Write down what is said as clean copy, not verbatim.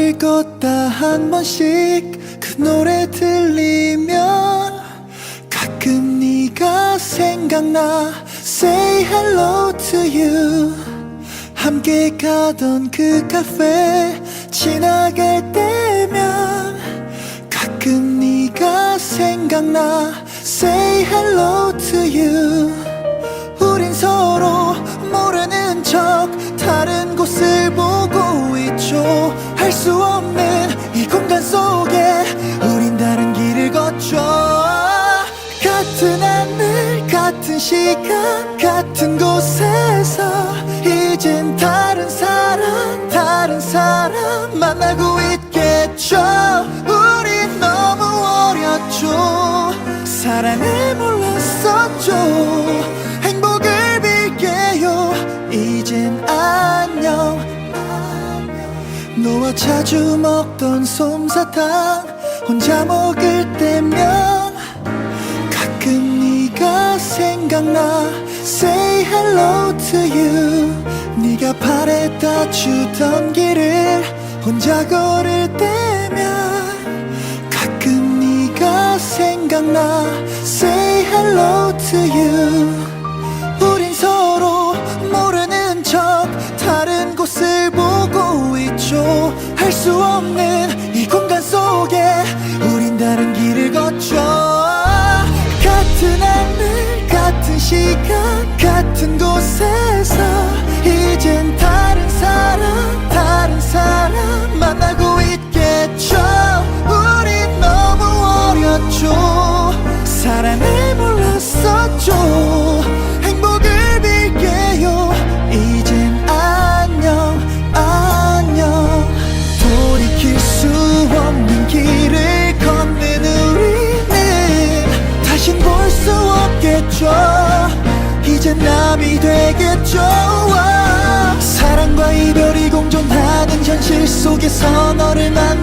길을 걷다 한 번씩 그 노래 들리면 가끔 네가 생각나. Say hello to you. 함께 가던 그 카페 지나갈 때면 가끔 네가 생각나. Say hello to you. 우린 서로 모르는 척 다른 곳을 보고 있죠. 할 수 없는 이 공간 속에 우린 다른 길을 걷죠. 같은 하늘 같은 시간 같은 곳에서 이젠 다른 사람 만나고 있겠죠. 우린 너무 어렸죠. 사랑을 몰랐었죠. 행복을 빌게요. 이젠 안녕. 너와 자주 먹던 솜사탕 혼자 먹을 때면 가끔 네가 생각나. Say hello to you. 네가 바래다 주던 길을 혼자 걸을 때면 가끔 네가 생각나. Say hello to you. 우린 서로 모르는 척 다른 곳을 보고 있죠. 할 수 없는 이 공간 속에 우린 다른 길을 걷죠. 같은 하늘 같은 시간 같은 곳에서 이젠 다른 사람 만나고 있겠죠. 우린 너무 어렸죠. 사랑을 몰랐었죠. 행복을 빌게요. 이젠 안녕. 돌이킬 수 없는 길을 걷는 우리는 다신 볼 수 없겠죠. 이젠 남이 되겠죠. 사랑과 이별이 공존하는 현실 속에서 너를 만나